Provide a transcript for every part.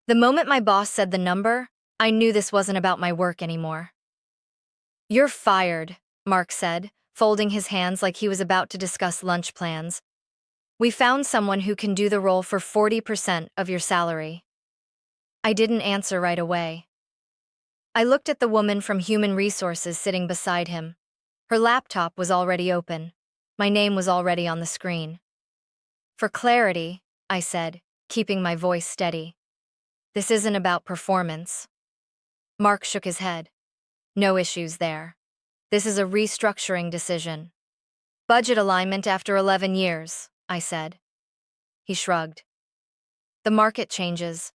The moment my boss said the number, I knew this wasn't about my work anymore. "You're fired," Mark said, folding his hands like he was about to discuss lunch plans. "We found someone who can do the role for 40% of your salary." I didn't answer right away. I looked at the woman from Human Resources sitting beside him. Her laptop was already open. My name was already on the screen. "For clarity," I said, keeping my voice steady, "this isn't about performance." Mark shook his head. "No issues there. This is a restructuring decision." "Budget alignment after 11 years, I said. He shrugged. "The market changes.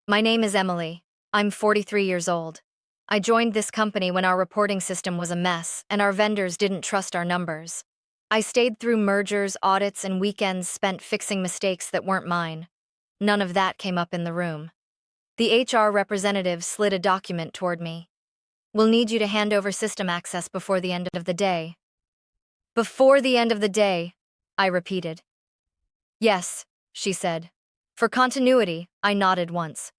My name is Emily. I'm 43 years old. I joined this company when our reporting system was a mess and our vendors didn't trust our numbers. I stayed through mergers, audits, and weekends spent fixing mistakes that weren't mine. None of that came up in the room." The HR representative slid a document toward me. "We'll need you to hand over system access before the end of the day." "Before the end of the day," I repeated. "Yes," she said. For continuity, I nodded once.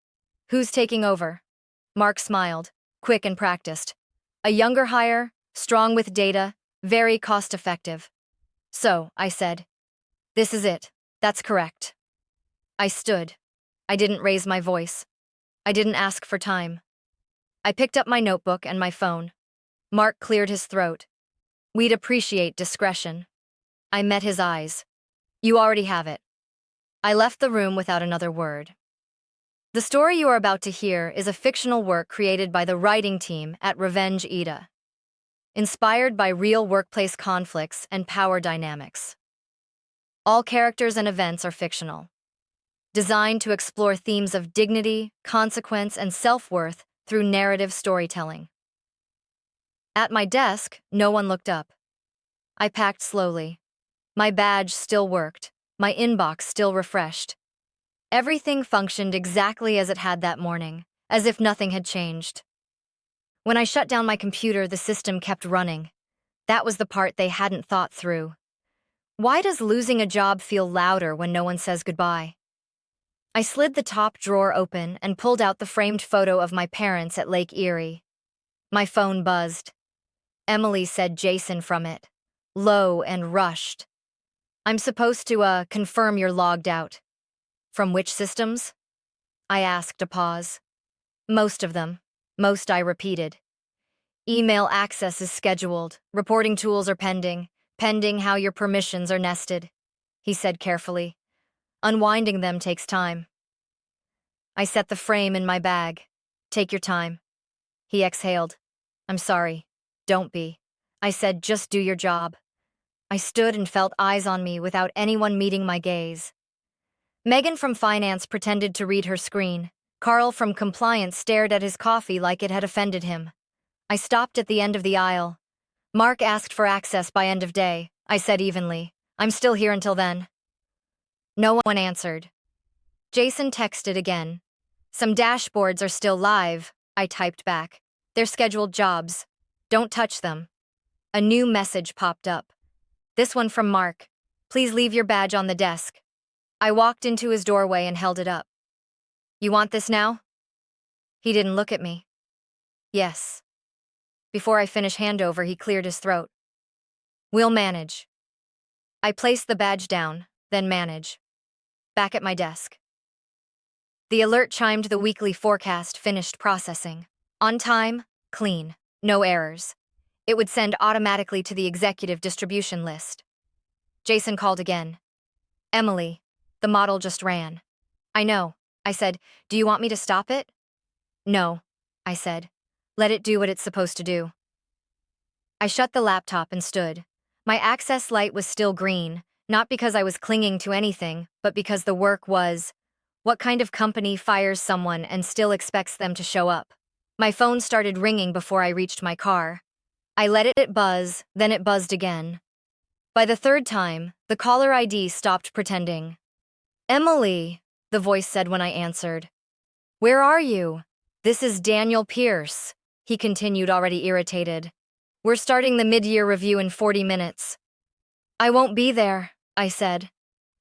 "Who's taking over?" Mark smiled, quick and practiced. "A younger hire, strong with data, very cost-effective." "So," I said. "This is it. That's correct." I stood. I didn't raise my voice. I didn't ask for time. I picked up my notebook and my phone. Mark cleared his throat. "We'd appreciate discretion." I met his eyes. "You already have it." I left the room without another word. The story you are about to hear is a fictional work created by the writing team at Revenge AITA, inspired by real workplace conflicts and power dynamics. All characters and events are fictional, designed to explore themes of dignity, consequence, and self-worth through narrative storytelling. At my desk, no one looked up. I packed slowly. My badge still worked, my inbox still refreshed. Everything functioned exactly as it had that morning, as if nothing had changed. When I shut down my computer, the system kept running. That was the part they hadn't thought through. Why does losing a job feel louder when no one says goodbye? I slid the top drawer open and pulled out the framed photo of my parents at Lake Erie. My phone buzzed. Emily said Jason from it, low and rushed. "I'm supposed to, confirm you're logged out." "From which systems?" I asked, a pause. "Most of them." "Most," I repeated. "Email access is scheduled. Reporting tools are pending how your permissions are nested," he said carefully. "Unwinding them takes time." I set the frame in my bag. "Take your time." He exhaled. "I'm sorry. Don't be." I said, "Just do your job." I stood and felt eyes on me without anyone meeting my gaze. Megan from finance pretended to read her screen. Carl from compliance stared at his coffee like it had offended him. I stopped at the end of the aisle. "Mark asked for access by end of day," I said evenly. "I'm still here until then." No one answered. Jason texted again. "Some dashboards are still live," I typed back. "They're scheduled jobs. Don't touch them." A new message popped up. This one from Mark. "Please leave your badge on the desk." I walked into his doorway and held it up. "You want this now?" He didn't look at me. "Yes." Before I finished handover, he cleared his throat. "We'll manage." I placed the badge down, then manage. Back at my desk. The alert chimed the weekly forecast finished processing. On time, clean, no errors. It would send automatically to the executive distribution list. Jason called again. "Emily, the model just ran." "I know," I said. "Do you want me to stop it?" "No," I said. "Let it do what it's supposed to do." I shut the laptop and stood. My access light was still green, not because I was clinging to anything, but because the work was. What kind of company fires someone and still expects them to show up? My phone started ringing before I reached my car. I let it buzz, then it buzzed again. By the third time, the caller ID stopped pretending. "Emily," the voice said when I answered. "Where are you?" "This is Daniel Pierce," he continued, already irritated. "We're starting the mid-year review in 40 minutes. "I won't be there," I said.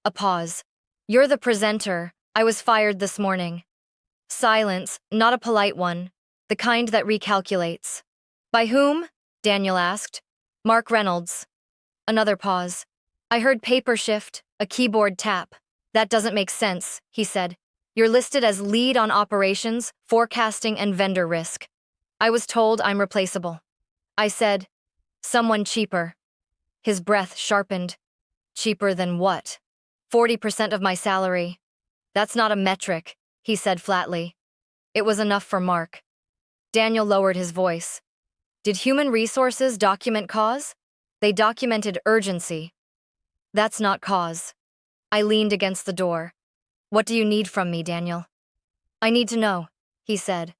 A pause. "You're the presenter. I was fired this morning." Silence, not a polite one. The kind that recalculates. By whom? Daniel asked. Mark Reynolds. Another pause. I heard paper shift, a keyboard tap. That doesn't make sense, he said. You're listed as lead on operations, forecasting, and vendor risk. I was told I'm replaceable. I said, someone cheaper. His breath sharpened. Cheaper than what? 40% of my salary. That's not a metric, he said flatly. It was enough for Mark. Daniel lowered his voice. Did human resources document cause? They documented urgency. That's not cause. I leaned against the door. What do you need from me, Daniel? I need to know, he said.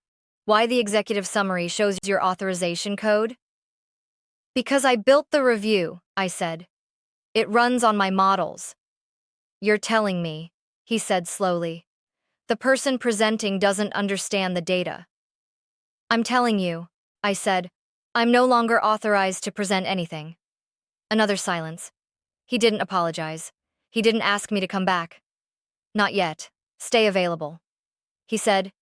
Why the executive summary shows your authorization code? Because I built the review, I said. It runs on my models. You're telling me, he said slowly. The person presenting doesn't understand the data. I'm telling you, I said. I'm no longer authorized to present anything. Another silence. He didn't apologize. He didn't ask me to come back. Not yet. Stay available. He said,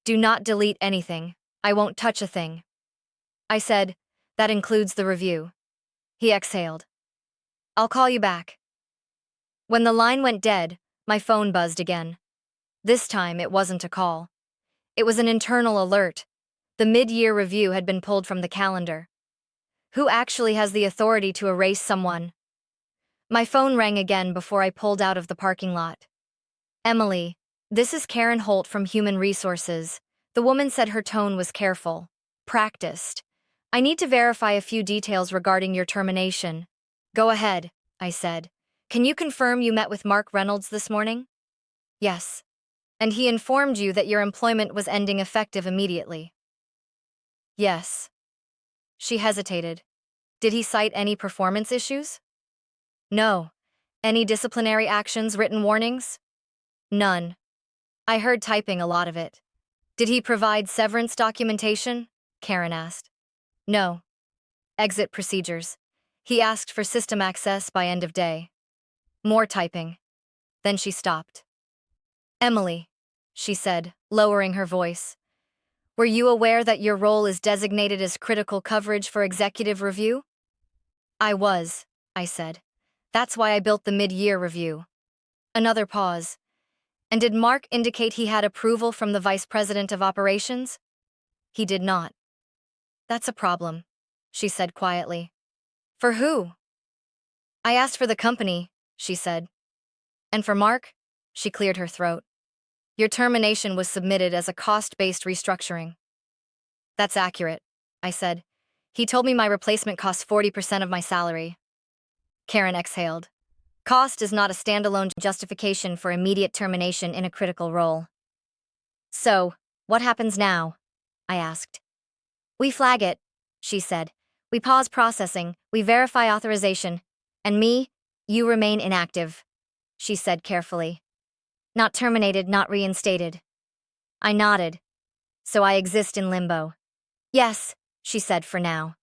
do not delete anything. I won't touch a thing. I said, that includes the review. He exhaled. I'll call you back. When the line went dead, my phone buzzed again. This time it wasn't a call. It was an internal alert. The mid-year review had been pulled from the calendar. Who actually has the authority to erase someone? My phone rang again before I pulled out of the parking lot. Emily, this is Karen Holt from Human Resources. The woman said her tone was careful, practiced. I need to verify a few details regarding your termination. Go ahead, I said. Can you confirm you met with Mark Reynolds this morning? Yes. And he informed you that your employment was ending effective immediately? Yes. She hesitated. Did he cite any performance issues? No. Any disciplinary actions, written warnings? None. I heard typing a lot of it. Did he provide severance documentation? Karen asked. No. Exit procedures. He asked for system access by end of day. More typing. Then she stopped. Emily, she said, lowering her voice. Were you aware that your role is designated as critical coverage for executive review? I was, I said. That's why I built the mid-year review. Another pause. And did Mark indicate he had approval from the vice president of operations? He did not. That's a problem, she said quietly. For who? I asked for the company, she said. And for Mark? She cleared her throat. Your termination was submitted as a cost-based restructuring. That's accurate, I said. He told me my replacement costs 40% of my salary. Karen exhaled. Cost is not a standalone justification for immediate termination in a critical role. So, what happens now? I asked. We flag it, she said. We pause processing, we verify authorization. And me, you remain inactive, she said carefully. Not terminated, not reinstated. I nodded. So I exist in limbo. Yes, she said for now.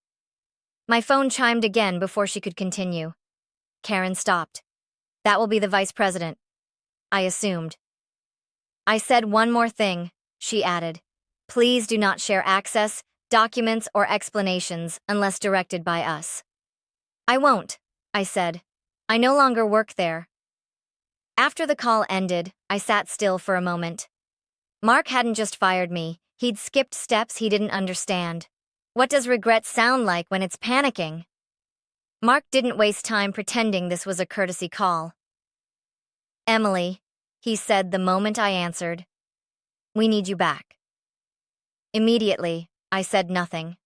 My phone chimed again before she could continue. Karen stopped. That will be the vice president. I assumed. I said one more thing, she added. Please do not share access, documents, or explanations unless directed by us. I won't, I said. I no longer work there. After the call ended, I sat still for a moment. Mark hadn't just fired me, he'd skipped steps he didn't understand. What does regret sound like when it's panicking? Mark didn't waste time pretending this was a courtesy call. Emily, he said the moment I answered. We need you back. Immediately, I said nothing.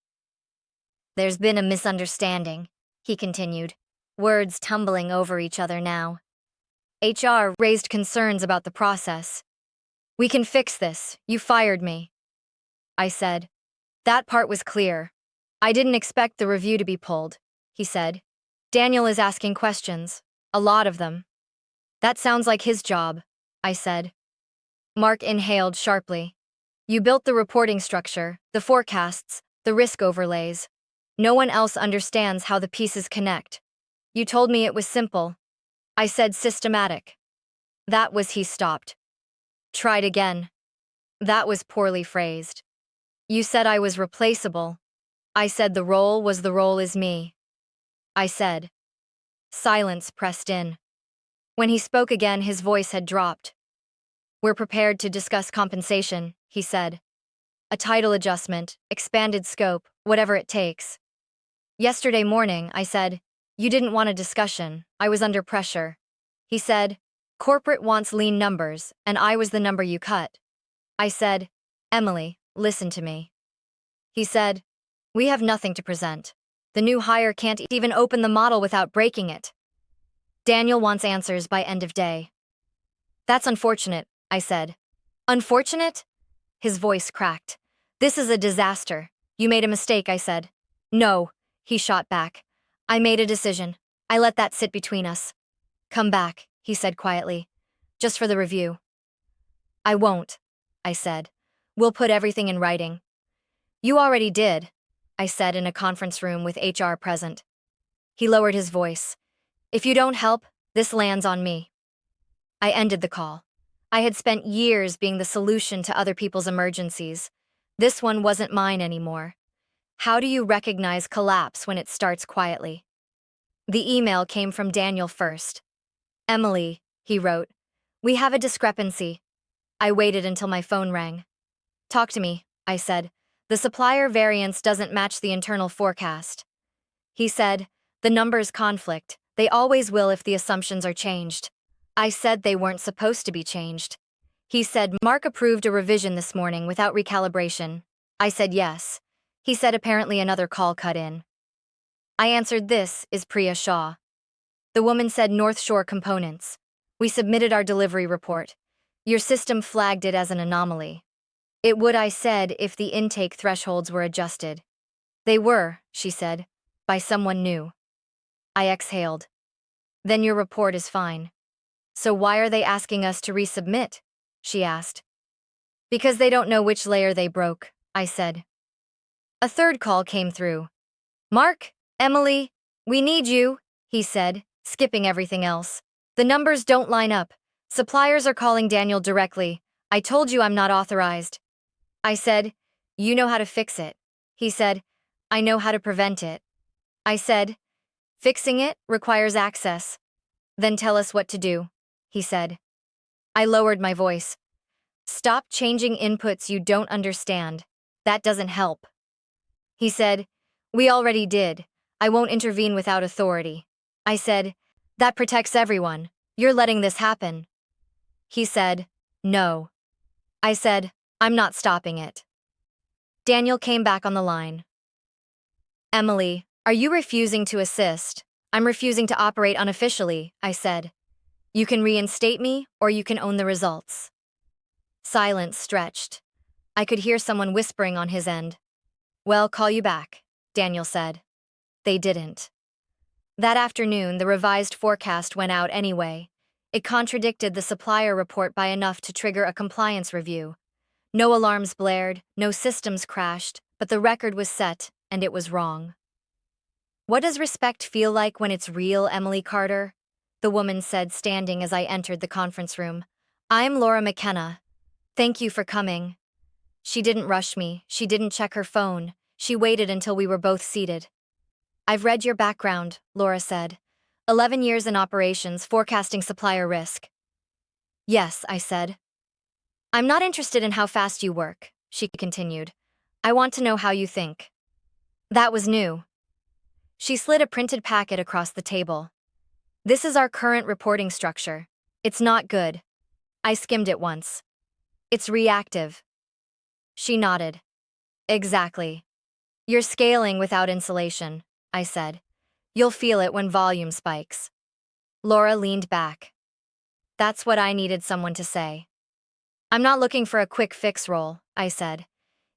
There's been a misunderstanding, he continued, words tumbling over each other now. HR raised concerns about the process. We can fix this, you fired me. I said. That part was clear. I didn't expect the review to be pulled, he said. Daniel is asking questions, a lot of them. That sounds like his job, I said. Mark inhaled sharply. You built the reporting structure, the forecasts, the risk overlays. No one else understands how the pieces connect. You told me it was simple. I said systematic. That was he stopped. Tried again. That was poorly phrased. You said I was replaceable. I said the role is me. I said. Silence pressed in. When he spoke again, his voice had dropped. We're prepared to discuss compensation, he said. A title adjustment, expanded scope, whatever it takes. Yesterday morning, I said, you didn't want a discussion, I was under pressure. He said, corporate wants lean numbers, and I was the number you cut. I said, Emily, listen to me. He said, we have nothing to present. The new hire can't even open the model without breaking it. Daniel wants answers by end of day. That's unfortunate, I said. Unfortunate? His voice cracked. This is a disaster. You made a mistake, I said. No, he shot back. I made a decision. I let that sit between us. Come back, he said quietly. Just for the review. I won't, I said. We'll put everything in writing. You already did, I said in a conference room with HR present. He lowered his voice. If you don't help, this lands on me. I ended the call. I had spent years being the solution to other people's emergencies. This one wasn't mine anymore. How do you recognize collapse when it starts quietly? The email came from Daniel first. Emily, he wrote, we have a discrepancy. I waited until my phone rang. Talk to me, I said. The supplier variance doesn't match the internal forecast. He said, the numbers conflict. They always will if the assumptions are changed. I said they weren't supposed to be changed. He said, Mark approved a revision this morning without recalibration. I said yes. He said apparently another call cut in. I answered, this is Priya Shah. The woman said North Shore Components. We submitted our delivery report. Your system flagged it as an anomaly. It would, I said, if the intake thresholds were adjusted. They were, she said, by someone new. I exhaled. Then your report is fine. So why are they asking us to resubmit? She asked. Because they don't know which layer they broke, I said. A third call came through. Mark, Emily, we need you, he said, skipping everything else. The numbers don't line up. Suppliers are calling Daniel directly. I told you I'm not authorized. I said, you know how to fix it. He said, I know how to prevent it. I said, fixing it requires access. Then tell us what to do, he said. I lowered my voice. Stop changing inputs you don't understand. That doesn't help. He said, we already did. I won't intervene without authority. I said, that protects everyone. You're letting this happen. He said, no. I said, I'm not stopping it. Daniel came back on the line. Emily, are you refusing to assist? I'm refusing to operate unofficially, I said. You can reinstate me, or you can own the results. Silence stretched. I could hear someone whispering on his end. Well, call you back, Daniel said. They didn't. That afternoon, the revised forecast went out anyway. It contradicted the supplier report by enough to trigger a compliance review. No alarms blared, no systems crashed, but the record was set, and it was wrong. What does respect feel like when it's real, Emily Carter? The woman said, standing as I entered the conference room. I'm Laura McKenna. Thank you for coming. She didn't rush me, she didn't check her phone, she waited until we were both seated. I've read your background, Laura said. 11 years in operations, forecasting supplier risk. Yes, I said. I'm not interested in how fast you work, she continued. I want to know how you think. That was new. She slid a printed packet across the table. This is our current reporting structure. It's not good. I skimmed it once. It's reactive. She nodded. Exactly. You're scaling without insulation, I said. You'll feel it when volume spikes. Laura leaned back. That's what I needed someone to say. I'm not looking for a quick fix role, I said.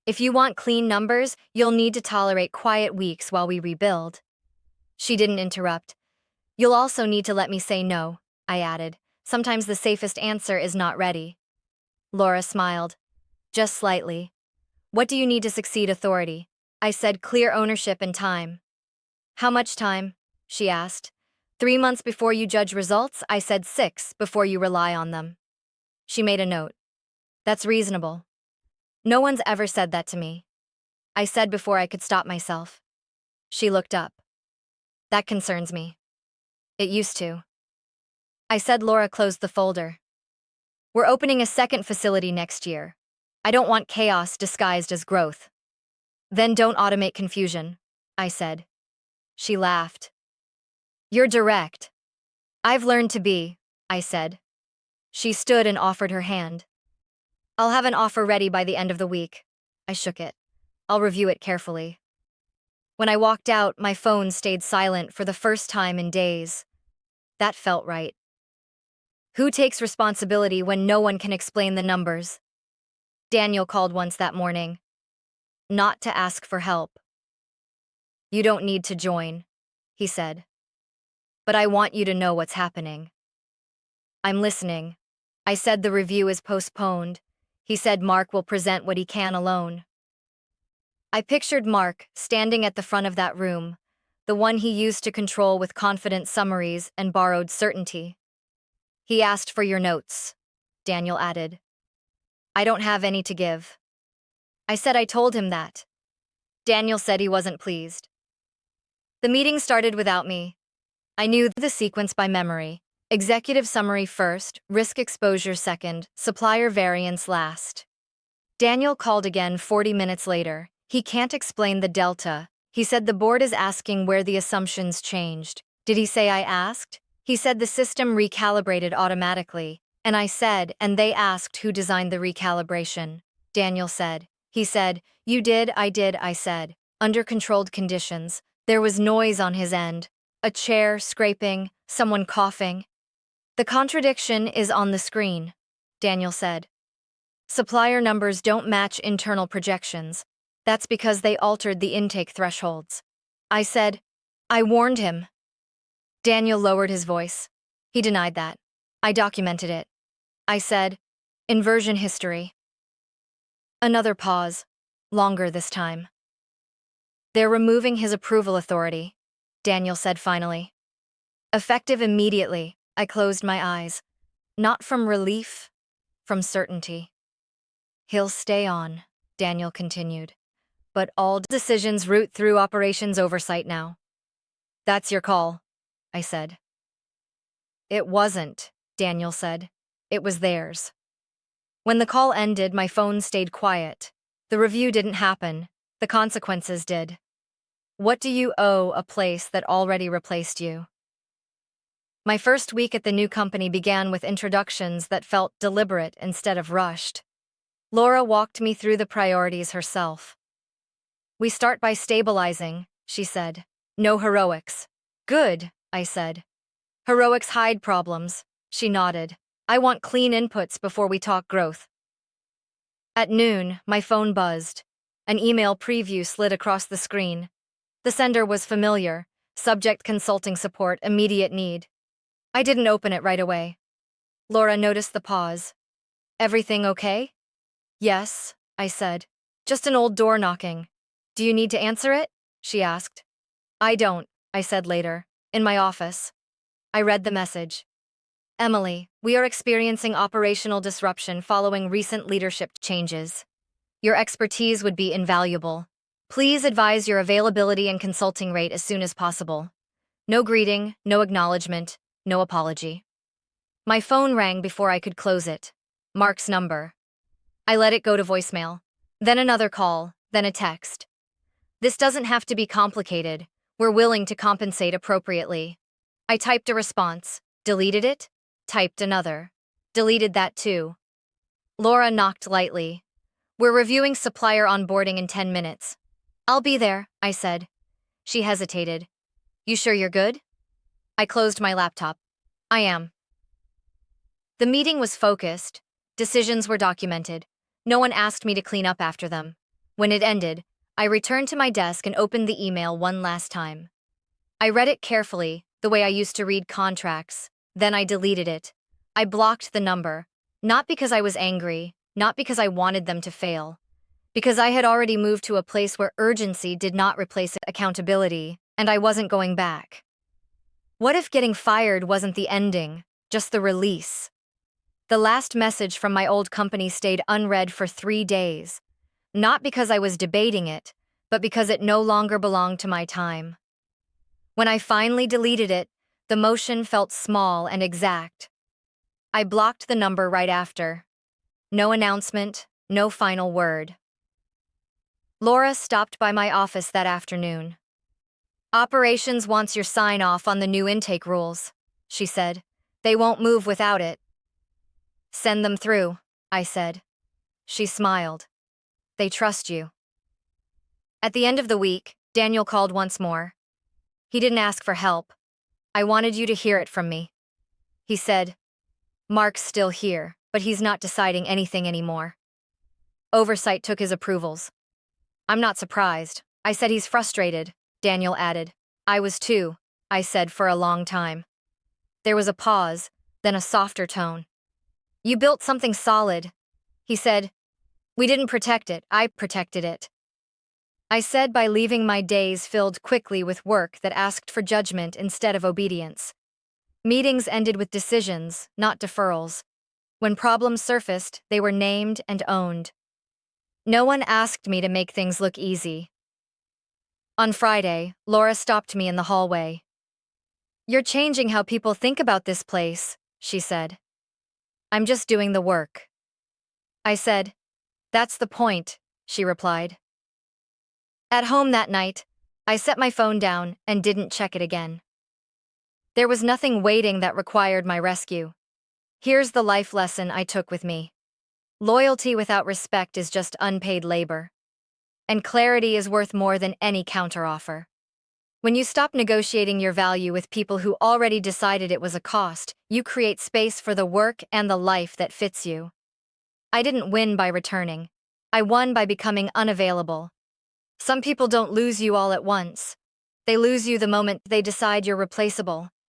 If you want clean numbers, you'll need to tolerate quiet weeks while we rebuild. She didn't interrupt. You'll also need to let me say no, I added. Sometimes the safest answer is not ready. Laura smiled. Just slightly. What do you need to succeed, authority? I said, clear ownership and time. How much time? She asked. 3 months before you judge results, I said 6 before you rely on them. She made a note. That's reasonable. No one's ever said that to me, I said before I could stop myself. She looked up. That concerns me. It used to. I said. Laura closed the folder. We're opening a second facility next year. I don't want chaos disguised as growth. Then don't automate confusion, I said. She laughed. You're direct. I've learned to be, I said. She stood and offered her hand. I'll have an offer ready by the end of the week. I shook it. I'll review it carefully. When I walked out, my phone stayed silent for the first time in days. That felt right. Who takes responsibility when no one can explain the numbers? Daniel called once that morning. Not to ask for help. You don't need to join, he said. But I want you to know what's happening. I'm listening. I said the review is postponed. He said Mark will present what he can alone. I pictured Mark standing at the front of that room, the one he used to control with confident summaries and borrowed certainty. He asked for your notes, Daniel added. I don't have any to give. I said I told him that. Daniel said he wasn't pleased. The meeting started without me. I knew the sequence by memory. Executive summary first, risk exposure second, supplier variance last. Daniel called again 40 minutes later. He can't explain the delta. He said the board is asking where the assumptions changed. Did he say I asked? He said the system recalibrated automatically. And I said, and they asked who designed the recalibration. Daniel said. He said, you did, I said. Under controlled conditions. There was noise on his end. A chair scraping, someone coughing. The contradiction is on the screen, Daniel said. Supplier numbers don't match internal projections. That's because they altered the intake thresholds. I said, I warned him. Daniel lowered his voice. He denied that. I documented it. I said, inversion history. Another pause, longer this time. They're removing his approval authority, Daniel said finally. Effective immediately, I closed my eyes. Not from relief, from certainty. He'll stay on, Daniel continued. But all decisions route through operations oversight now. That's your call, I said. It wasn't, Daniel said. It was theirs. When the call ended, my phone stayed quiet. The review didn't happen. The consequences did. What do you owe a place that already replaced you? My first week at the new company began with introductions that felt deliberate instead of rushed. Laura walked me through the priorities herself. We start by stabilizing, she said. No heroics. Good, I said. Heroics hide problems, she nodded. I want clean inputs before we talk growth. At noon, my phone buzzed. An email preview slid across the screen. The sender was familiar. Subject consulting support, immediate need. I didn't open it right away. Laura noticed the pause. Everything okay? Yes, I said. Just an old door knocking. Do you need to answer it? She asked. I don't, I said later, in my office. I read the message. Emily, we are experiencing operational disruption following recent leadership changes. Your expertise would be invaluable. Please advise your availability and consulting rate as soon as possible. No greeting, no acknowledgement, no apology. My phone rang before I could close it. Mark's number. I let it go to voicemail. Then another call, then a text. This doesn't have to be complicated. We're willing to compensate appropriately. I typed a response, deleted it, typed another, deleted that too. Laura knocked lightly. We're reviewing supplier onboarding in 10 minutes. I'll be there, I said. She hesitated. You sure you're good? I closed my laptop. I am. The meeting was focused. Decisions were documented. No one asked me to clean up after them. When it ended, I returned to my desk and opened the email one last time. I read it carefully, the way I used to read contracts. Then I deleted it. I blocked the number, not because I was angry, not because I wanted them to fail, because I had already moved to a place where urgency did not replace accountability, and I wasn't going back. What if getting fired wasn't the ending, just the release? The last message from my old company stayed unread for 3 days. Not because I was debating it, but because it no longer belonged to my time. When I finally deleted it, the motion felt small and exact. I blocked the number right after. No announcement, no final word. Laura stopped by my office that afternoon. Operations wants your sign-off on the new intake rules, she said. They won't move without it. Send them through, I said. She smiled. They trust you. At the end of the week, Daniel called once more. He didn't ask for help. I wanted you to hear it from me. He said, Mark's still here, but he's not deciding anything anymore. Oversight took his approvals. I'm not surprised. I said he's frustrated, Daniel added. I was too, I said for a long time. There was a pause, then a softer tone. You built something solid, he said. We didn't protect it, I protected it. I said by leaving my days filled quickly with work that asked for judgment instead of obedience. Meetings ended with decisions, not deferrals. When problems surfaced, they were named and owned. No one asked me to make things look easy. On Friday, Laura stopped me in the hallway. You're changing how people think about this place, she said. I'm just doing the work. I said, that's the point, she replied. At home that night, I set my phone down and didn't check it again. There was nothing waiting that required my rescue. Here's the life lesson I took with me. Loyalty without respect is just unpaid labor. And clarity is worth more than any counteroffer. When you stop negotiating your value with people who already decided it was a cost, you create space for the work and the life that fits you. I didn't win by returning. I won by becoming unavailable. Some people don't lose you all at once. They lose you the moment they decide you're replaceable.